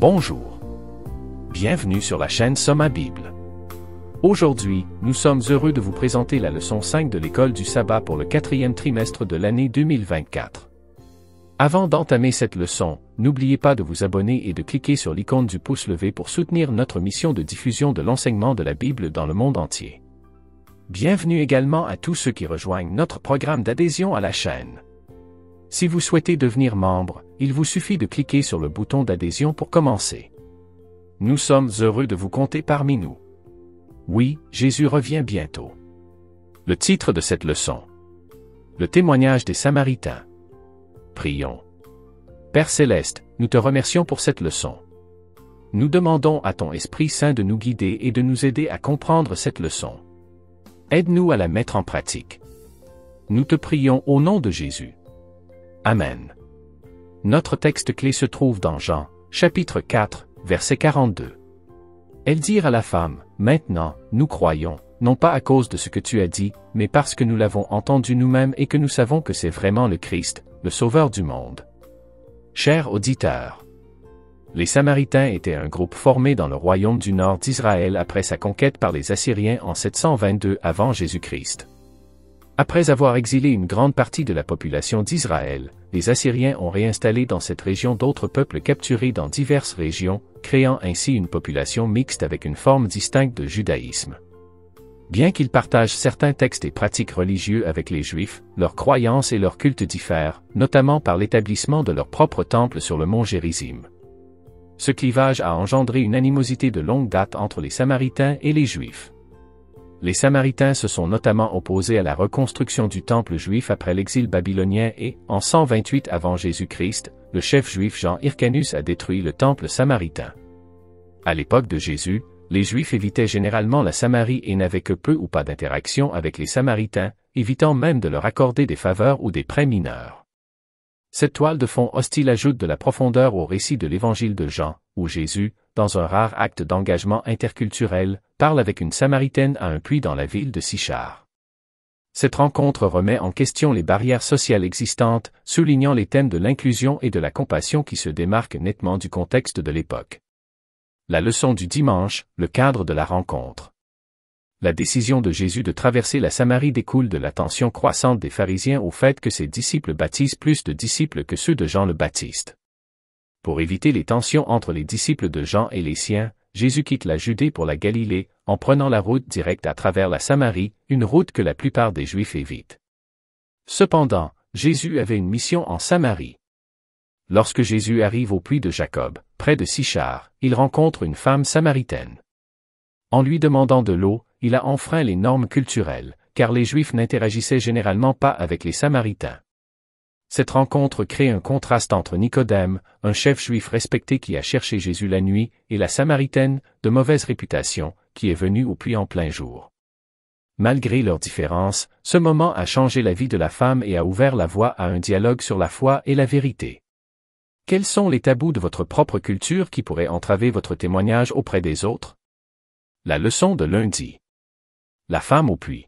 Bonjour. Bienvenue sur la chaîne Soma Bible. Aujourd'hui, nous sommes heureux de vous présenter la leçon 5 de l'école du sabbat pour le 4e trimestre de l'année 2024. Avant d'entamer cette leçon, n'oubliez pas de vous abonner et de cliquer sur l'icône du pouce levé pour soutenir notre mission de diffusion de l'enseignement de la Bible dans le monde entier. Bienvenue également à tous ceux qui rejoignent notre programme d'adhésion à la chaîne. Si vous souhaitez devenir membre, il vous suffit de cliquer sur le bouton d'adhésion pour commencer. Nous sommes heureux de vous compter parmi nous. Oui, Jésus revient bientôt. Le titre de cette leçon. Le témoignage des Samaritains. Prions. Père Céleste, nous te remercions pour cette leçon. Nous demandons à ton Esprit Saint de nous guider et de nous aider à comprendre cette leçon. Aide-nous à la mettre en pratique. Nous te prions au nom de Jésus. Amen. Notre texte clé se trouve dans Jean, chapitre 4, verset 42. Elles dirent à la femme, « Maintenant, nous croyons, non pas à cause de ce que tu as dit, mais parce que nous l'avons entendu nous-mêmes et que nous savons que c'est vraiment le Christ, le Sauveur du monde. » Chers auditeurs, les Samaritains étaient un groupe formé dans le royaume du nord d'Israël après sa conquête par les Assyriens en 722 avant Jésus-Christ. Après avoir exilé une grande partie de la population d'Israël, les Assyriens ont réinstallé dans cette région d'autres peuples capturés dans diverses régions, créant ainsi une population mixte avec une forme distincte de judaïsme. Bien qu'ils partagent certains textes et pratiques religieux avec les Juifs, leurs croyances et leurs cultes diffèrent, notamment par l'établissement de leur propre temple sur le mont Gérizim. Ce clivage a engendré une animosité de longue date entre les Samaritains et les Juifs. Les Samaritains se sont notamment opposés à la reconstruction du temple juif après l'exil babylonien et, en 128 avant Jésus-Christ, le chef juif Jean Hyrcanus a détruit le temple samaritain. À l'époque de Jésus, les Juifs évitaient généralement la Samarie et n'avaient que peu ou pas d'interaction avec les Samaritains, évitant même de leur accorder des faveurs ou des prêts mineurs. Cette toile de fond hostile ajoute de la profondeur au récit de l'évangile de Jean, où Jésus, dans un rare acte d'engagement interculturel, parle avec une Samaritaine à un puits dans la ville de Sychar. Cette rencontre remet en question les barrières sociales existantes, soulignant les thèmes de l'inclusion et de la compassion qui se démarquent nettement du contexte de l'époque. La leçon du dimanche, le cadre de la rencontre. La décision de Jésus de traverser la Samarie découle de l'attention croissante des pharisiens au fait que ses disciples baptisent plus de disciples que ceux de Jean le Baptiste. Pour éviter les tensions entre les disciples de Jean et les siens, Jésus quitte la Judée pour la Galilée, en prenant la route directe à travers la Samarie, une route que la plupart des Juifs évitent. Cependant, Jésus avait une mission en Samarie. Lorsque Jésus arrive au puits de Jacob, près de Sychar, il rencontre une femme samaritaine. En lui demandant de l'eau, il a enfreint les normes culturelles, car les Juifs n'interagissaient généralement pas avec les Samaritains. Cette rencontre crée un contraste entre Nicodème, un chef juif respecté qui a cherché Jésus la nuit, et la Samaritaine, de mauvaise réputation, qui est venue au puits en plein jour. Malgré leurs différences, ce moment a changé la vie de la femme et a ouvert la voie à un dialogue sur la foi et la vérité. Quels sont les tabous de votre propre culture qui pourraient entraver votre témoignage auprès des autres? La leçon de lundi. La femme au puits.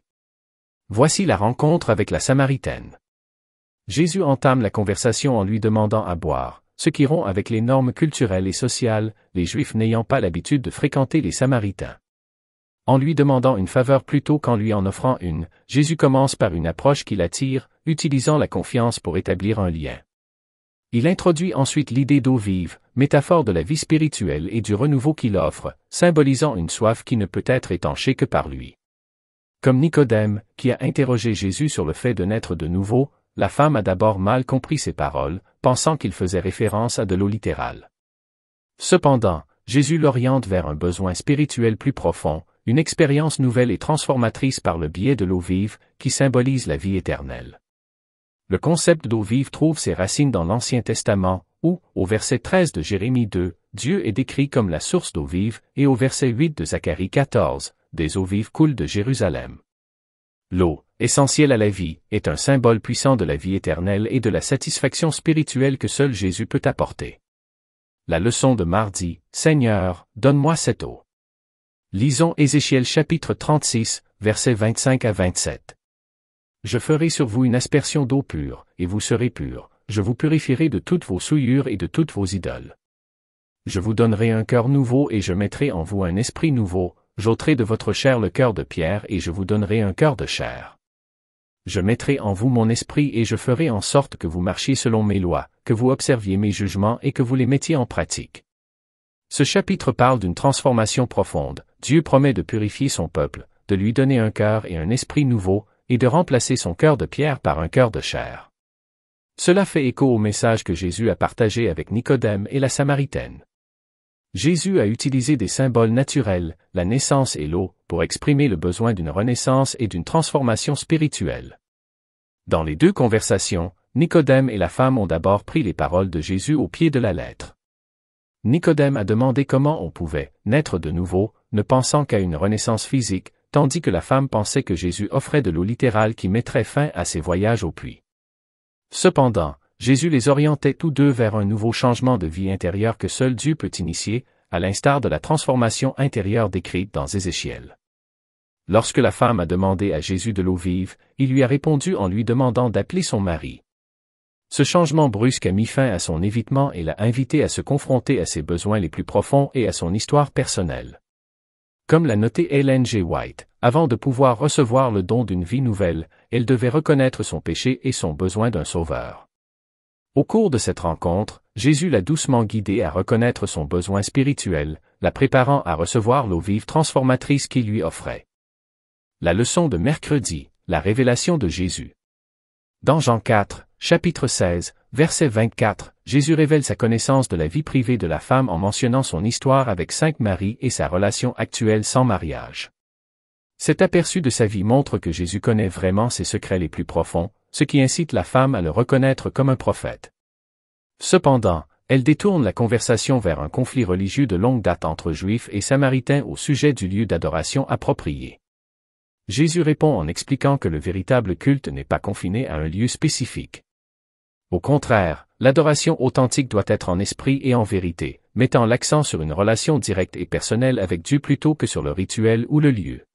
Voici la rencontre avec la Samaritaine. Jésus entame la conversation en lui demandant à boire, ce qui rompt avec les normes culturelles et sociales, les Juifs n'ayant pas l'habitude de fréquenter les Samaritains. En lui demandant une faveur plutôt qu'en lui en offrant une, Jésus commence par une approche qui l'attire, utilisant la confiance pour établir un lien. Il introduit ensuite l'idée d'eau vive, métaphore de la vie spirituelle et du renouveau qu'il offre, symbolisant une soif qui ne peut être étanchée que par lui. Comme Nicodème, qui a interrogé Jésus sur le fait de naître de nouveau, la femme a d'abord mal compris ses paroles, pensant qu'il faisait référence à de l'eau littérale. Cependant, Jésus l'oriente vers un besoin spirituel plus profond, une expérience nouvelle et transformatrice par le biais de l'eau vive, qui symbolise la vie éternelle. Le concept d'eau vive trouve ses racines dans l'Ancien Testament, où, au verset 13 de Jérémie 2, Dieu est décrit comme la source d'eau vive, et au verset 8 de Zacharie 14, des eaux vives coulent de Jérusalem. L'eau, essentielle à la vie, est un symbole puissant de la vie éternelle et de la satisfaction spirituelle que seul Jésus peut apporter. La leçon de mardi, Seigneur, donne-moi cette eau. Lisons Ézéchiel chapitre 36, versets 25 à 27. Je ferai sur vous une aspersion d'eau pure, et vous serez purs, je vous purifierai de toutes vos souillures et de toutes vos idoles. Je vous donnerai un cœur nouveau et je mettrai en vous un esprit nouveau, j'ôterai de votre chair le cœur de pierre et je vous donnerai un cœur de chair. Je mettrai en vous mon esprit et je ferai en sorte que vous marchiez selon mes lois, que vous observiez mes jugements et que vous les mettiez en pratique. Ce chapitre parle d'une transformation profonde. Dieu promet de purifier son peuple, de lui donner un cœur et un esprit nouveau, et de remplacer son cœur de pierre par un cœur de chair. Cela fait écho au message que Jésus a partagé avec Nicodème et la Samaritaine. Jésus a utilisé des symboles naturels, la naissance et l'eau, pour exprimer le besoin d'une renaissance et d'une transformation spirituelle. Dans les deux conversations, Nicodème et la femme ont d'abord pris les paroles de Jésus au pied de la lettre. Nicodème a demandé comment on pouvait naître de nouveau, ne pensant qu'à une renaissance physique, tandis que la femme pensait que Jésus offrait de l'eau littérale qui mettrait fin à ses voyages au puits. Cependant, Jésus les orientait tous deux vers un nouveau changement de vie intérieure que seul Dieu peut initier, à l'instar de la transformation intérieure décrite dans Ézéchiel. Lorsque la femme a demandé à Jésus de l'eau vive, il lui a répondu en lui demandant d'appeler son mari. Ce changement brusque a mis fin à son évitement et l'a invité à se confronter à ses besoins les plus profonds et à son histoire personnelle. Comme l'a noté Ellen G. White, avant de pouvoir recevoir le don d'une vie nouvelle, elle devait reconnaître son péché et son besoin d'un sauveur. Au cours de cette rencontre, Jésus l'a doucement guidée à reconnaître son besoin spirituel, la préparant à recevoir l'eau vive transformatrice qu'il lui offrait. La leçon de mercredi, la révélation de Jésus. Dans Jean 4, chapitre 16, verset 24, Jésus révèle sa connaissance de la vie privée de la femme en mentionnant son histoire avec 5 maris et sa relation actuelle sans mariage. Cet aperçu de sa vie montre que Jésus connaît vraiment ses secrets les plus profonds, ce qui incite la femme à le reconnaître comme un prophète. Cependant, elle détourne la conversation vers un conflit religieux de longue date entre Juifs et Samaritains au sujet du lieu d'adoration approprié. Jésus répond en expliquant que le véritable culte n'est pas confiné à un lieu spécifique. Au contraire, l'adoration authentique doit être en esprit et en vérité, mettant l'accent sur une relation directe et personnelle avec Dieu plutôt que sur le rituel ou le lieu.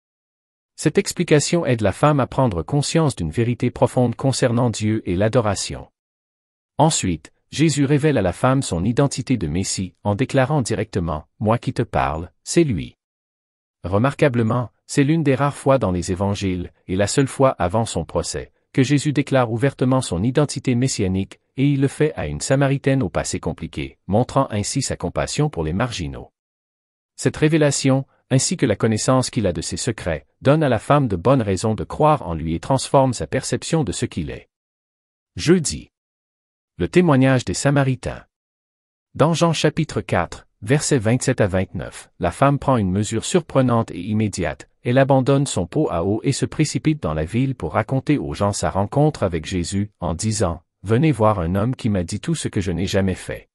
Cette explication aide la femme à prendre conscience d'une vérité profonde concernant Dieu et l'adoration. Ensuite, Jésus révèle à la femme son identité de Messie en déclarant directement « Moi qui te parle, c'est lui ». Remarquablement, c'est l'une des rares fois dans les évangiles, et la seule fois avant son procès, que Jésus déclare ouvertement son identité messianique, et il le fait à une Samaritaine au passé compliqué, montrant ainsi sa compassion pour les marginaux. Cette révélation, ainsi que la connaissance qu'il a de ses secrets, donne à la femme de bonnes raisons de croire en lui et transforme sa perception de ce qu'il est. Jeudi. Le témoignage des Samaritains. Dans Jean chapitre 4, versets 27 à 29, la femme prend une mesure surprenante et immédiate, elle abandonne son pot à eau et se précipite dans la ville pour raconter aux gens sa rencontre avec Jésus, en disant « Venez voir un homme qui m'a dit tout ce que je n'ai jamais fait. »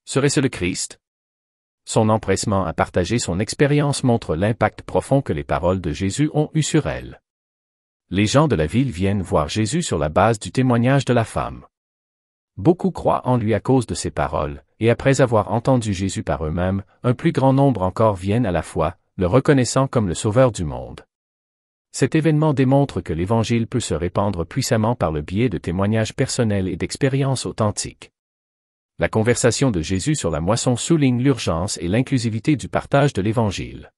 Serait-ce le Christ? Son empressement à partager son expérience montre l'impact profond que les paroles de Jésus ont eu sur elle. Les gens de la ville viennent voir Jésus sur la base du témoignage de la femme. Beaucoup croient en lui à cause de ses paroles, et après avoir entendu Jésus par eux-mêmes, un plus grand nombre encore viennent à la foi, le reconnaissant comme le sauveur du monde. Cet événement démontre que l'Évangile peut se répandre puissamment par le biais de témoignages personnels et d'expériences authentiques. La conversation de Jésus sur la moisson souligne l'urgence et l'inclusivité du partage de l'Évangile.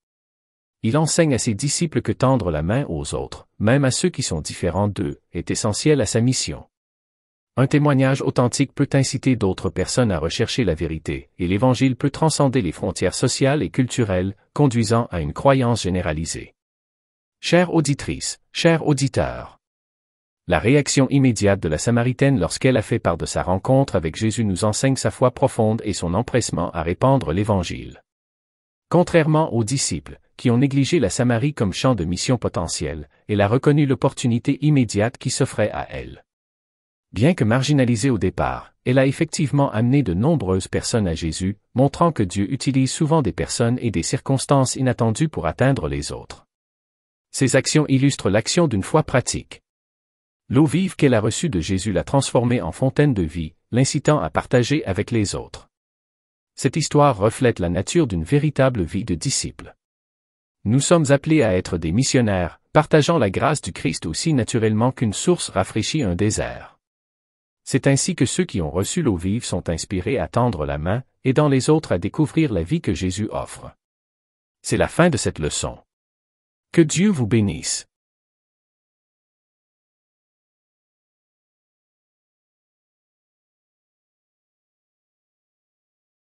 Il enseigne à ses disciples que tendre la main aux autres, même à ceux qui sont différents d'eux, est essentiel à sa mission. Un témoignage authentique peut inciter d'autres personnes à rechercher la vérité, et l'Évangile peut transcender les frontières sociales et culturelles, conduisant à une croyance généralisée. Chère auditrice, cher auditeur. La réaction immédiate de la Samaritaine lorsqu'elle a fait part de sa rencontre avec Jésus nous enseigne sa foi profonde et son empressement à répandre l'Évangile. Contrairement aux disciples, qui ont négligé la Samarie comme champ de mission potentiel, elle a reconnu l'opportunité immédiate qui s'offrait à elle. Bien que marginalisée au départ, elle a effectivement amené de nombreuses personnes à Jésus, montrant que Dieu utilise souvent des personnes et des circonstances inattendues pour atteindre les autres. Ces actions illustrent l'action d'une foi pratique. L'eau vive qu'elle a reçue de Jésus l'a transformée en fontaine de vie, l'incitant à partager avec les autres. Cette histoire reflète la nature d'une véritable vie de disciple. Nous sommes appelés à être des missionnaires, partageant la grâce du Christ aussi naturellement qu'une source rafraîchit un désert. C'est ainsi que ceux qui ont reçu l'eau vive sont inspirés à tendre la main, aidant les autres à découvrir la vie que Jésus offre. C'est la fin de cette leçon. Que Dieu vous bénisse.